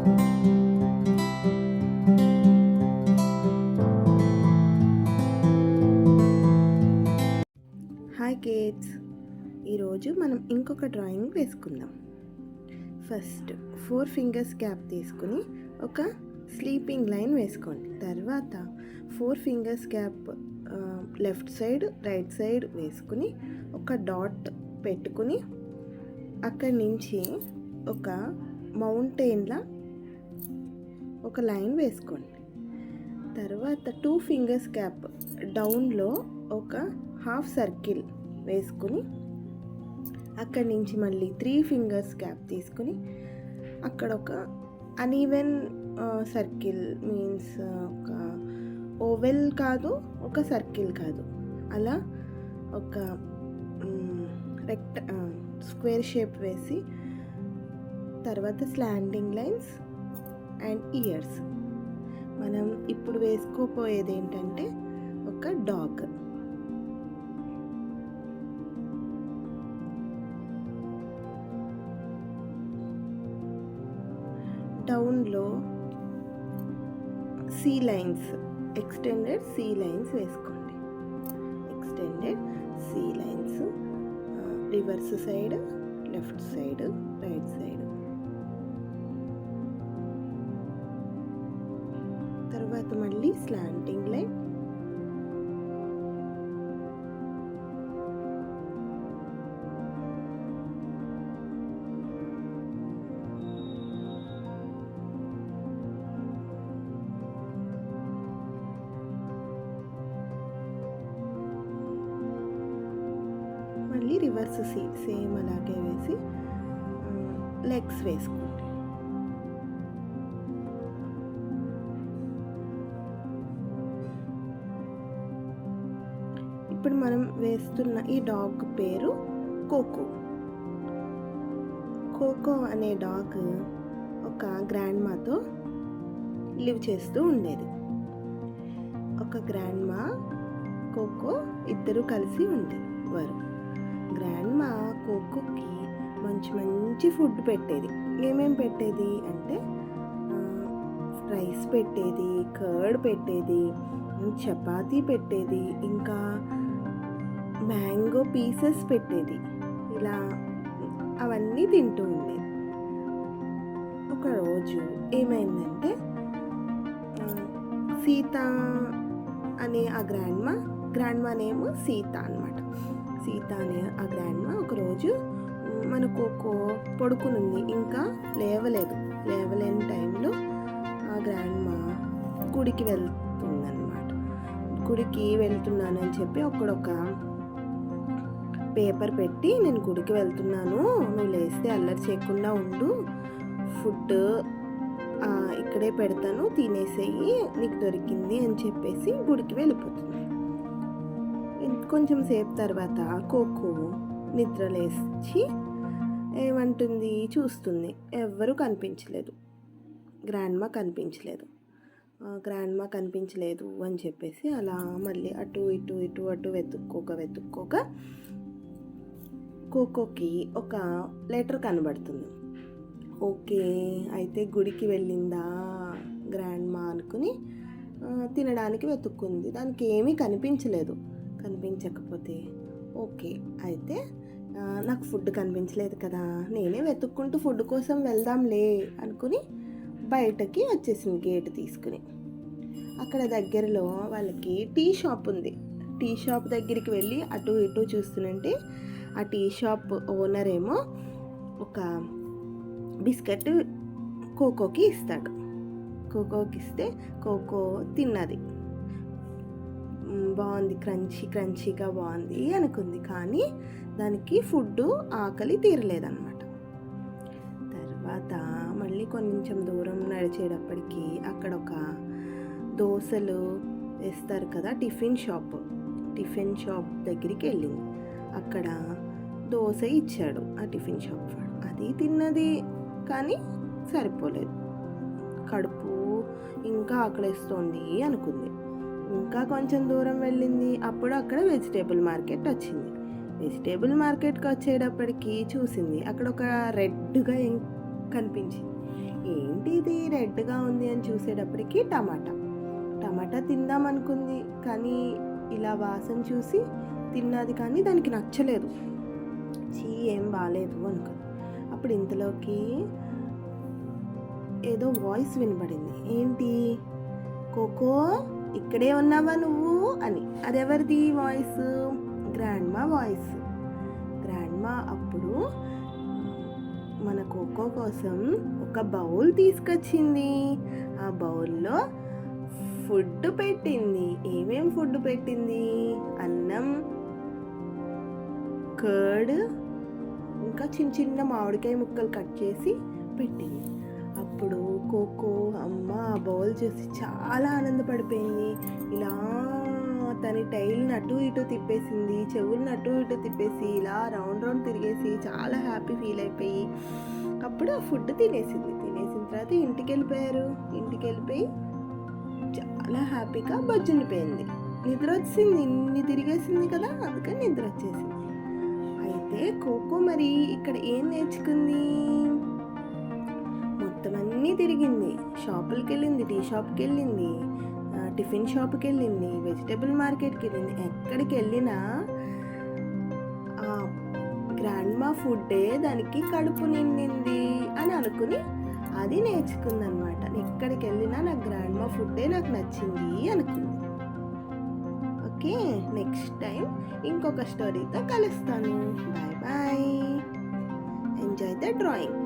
Hi kids, ఈరోజు మనం ఇంకొక డ్రాయింగ్ వేసుకుందాం. ఫస్ట్ 4 ఫింగర్స్ క్యాప్ తీసుకుని ఒక స్లీపింగ్ లైన్ వేసుకోండి. తర్వాత 4 fingers cap left side right side వేసుకుని ఒక డాట్ పెట్టుకుని అక్కడి నుంచి ఒక మౌంటైన్లా ఒక లైన్ వేసుకోండి. తర్వాత 2 ఫింగర్స్ క్యాప్ డౌన్లో ఒక హాఫ్ సర్కిల్ వేసుకుని అక్కడి నుంచి మళ్ళీ 3 ఫింగర్స్ క్యాప్ తీసుకుని అక్కడ ఒక అనీవెన్ సర్కిల్ మీన్స్ ఒక ఓవెల్ కాదు, ఒక సర్కిల్ కాదు, అలా ఒక స్క్వేర్ షేప్ వేసి తర్వాత స్లాండింగ్ లైన్స్ అండ్ ఇయర్స్. మనం ఇప్పుడు వేసుకోపోయేది ఏంటంటే ఒక డాగ్. డౌన్లో C lines, extended C lines వేసుకోండి. Extended C lines reverse side, left side, right side. తర్వాత మళ్ళీ స్లాంటింగ్ లైన్, మళ్ళీ రివర్స్ సేమ్ అలాగే వేసి లెగ్స్ వేసుకోండి. ఇప్పుడు మనం వేస్తున్న ఈ డాగ్ పేరు కోకో. కోకో అనే డాగ్ ఒక గ్రాండ్ మాతో లివ్ చేస్తూ ఉండేది. ఒక గ్రాండ్ మా, కోకో ఇద్దరు కలిసి ఉండేవారు. గ్రాండ్ మా కోకోకి మంచి మంచి ఫుడ్ పెట్టేది. ఏమేమి పెట్టేది అంటే రైస్ పెట్టేది, కర్డ్ పెట్టేది, చపాతీ పెట్టేది, ఇంకా మ్యాంగో పీసెస్ పెట్టేది. ఇలా అవన్నీ తింటూ ఉండేది. ఒకరోజు ఏమైందంటే సీత అనే ఆ గ్రాండ్ మా నేమ్ సీత అన్నమాట. సీత అనే ఆ గ్రాండ్ మా ఒకరోజు మన కోకో పడుకునుంది, ఇంకా లేవలేని టైంలో ఆ గ్రాండ్ మా గుడికి వెళ్తుందన్నమాట. గుడికి వెళ్తున్నానని చెప్పి అక్కడొక పేపర్ పెట్టి, నేను గుడికి వెళ్తున్నాను, నువ్వు లేస్తే అల్లరి చేయకుండా ఉండు, ఫుడ్ ఇక్కడే పెడతాను, తినేసేయి, నీకు దొరికింది అని చెప్పేసి గుడికి వెళ్ళిపోతుంది. కొంచెం సేపు తర్వాత కోకో నిద్ర లేచి ఏమంటుంది, చూస్తుంది, ఎవ్వరూ కనిపించలేదు, గ్రాండ్ మా కనిపించలేదు అని చెప్పేసి అలా మళ్ళీ అటు ఇటు వెతుక్కోక కోకోకి ఒక లెటర్ కనబడుతుంది. ఓకే, అయితే గుడికి వెళ్ళిందా గ్రాండ్ మా అనుకుని తినడానికి వెతుక్కుంది. దానికి ఏమీ కనిపించకపోతే ఓకే, అయితే నాకు ఫుడ్ కనిపించలేదు కదా, నేనే వెతుక్కుంటూ ఫుడ్ కోసం వెళ్దాంలే అనుకుని బయటకి వచ్చేసింది గేట్ తీసుకుని. అక్కడ దగ్గరలో వాళ్ళకి టీ షాప్ ఉంది. టీ షాప్ దగ్గరికి వెళ్ళి అటు ఇటు చూస్తుంటే ఆ టీ షాప్ ఓనర్ ఏమో ఒక బిస్కెట్ కోకోకి ఇస్తాడు. కోకోకి ఇస్తే కోకో తిన్నది, బాగుంది, క్రంచీగా బాగుంది అనుకుంది. కానీ దానికి ఫుడ్ ఆకలి తీరలేదన్నమాట. తర్వాత మళ్ళీ కొంచెం దూరం నడిచేటప్పటికి అక్కడ ఒక దోశలు వేస్తారు కదా టిఫిన్ షాప్ దగ్గరికి వెళ్ళింది. అక్కడ దోశ ఇచ్చాడు ఆ టిఫిన్ షాప్ వాడు. అది తిన్నది, కానీ సరిపోలేదు, కడుపు ఇంకా ఆకలిస్తోంది అనుకుంది. ఇంకా కొంచెం దూరం వెళ్ళింది. అప్పుడు అక్కడ వెజిటేబుల్ మార్కెట్ వచ్చింది. వెజిటేబుల్ మార్కెట్కి వచ్చేటప్పటికి చూసింది అక్కడ ఒక రెడ్గా కనిపించింది. ఏంటి ఇదేంటిది రెడ్గా ఉంది అని చూసేటప్పటికి టమాటా తిందాం అనుకుంది, కానీ ఇలా వాసన చూసి తిన్నది, కానీ దానికి నచ్చలేదు. ఏం బాగాలేదు అనుకుంది. అప్పుడు ఇంతలోకి ఏదో వాయిస్ వినపడింది. ఏంటి, కోకో ఇక్కడే ఉన్నావా నువ్వు అని. అదెవరిది వాయిస్? Grandma voice. గ్రాండ్మా అప్పుడు మన కోకో కోసం ఒక బౌల్ తీసుకొచ్చింది. ఆ బౌల్లో ఫుడ్ పెట్టింది. ఏమేం ఫుడ్ పెట్టింది? అన్నం, కర్డ్, ఇంకా చిన్న చిన్న మామిడికాయ ముక్కలు కట్ చేసి పెట్టింది. అప్పుడు కోకో అమ్మ ఆ బౌల్ చూసి చాలా ఆనందపడిపోయింది. ఇలా తన టైల్ని అటు ఇటు తిప్పేసింది, చెవులను అటు ఇటు తిప్పేసి ఇలా రౌండ్ తిరిగేసి చాలా హ్యాపీ ఫీల్ అయిపోయి అప్పుడు ఆ ఫుడ్ తినేసింది. తినేసిన తర్వాత ఇంటికి వెళ్ళిపోయి చాలా హ్యాపీగా బజ్జుండిపోయింది. నిద్ర వచ్చింది, ఇన్ని తిరిగేసింది కదా, అందుకని నిద్ర వచ్చేసింది. అయితే కోకో మరి ఇక్కడ ఏం నేర్చుకుంది? మొత్తం అన్నీ తిరిగింది. షాపులకి వెళ్ళింది, టీ షాప్కి వెళ్ళింది, టిఫిన్ షాప్కి వెళ్ళింది, వెజిటబుల్ మార్కెట్కి వెళ్ళింది. ఎక్కడికి వెళ్ళినా ఆ గ్రాండ్మా ఫుడ్డే దానికి కడుపు నిండింది అని అనుకుని అది నేర్చుకుందనమాట. ఎక్కడికి వెళ్ళినా నాకు గ్రాండ్మా ఫుడ్డే నాకు నచ్చింది అనుకుంది. ఓకే, నెక్స్ట్ టైం ఇంకొక స్టోరీతో కలుస్తాను. Bye bye. Enjoy the drawing.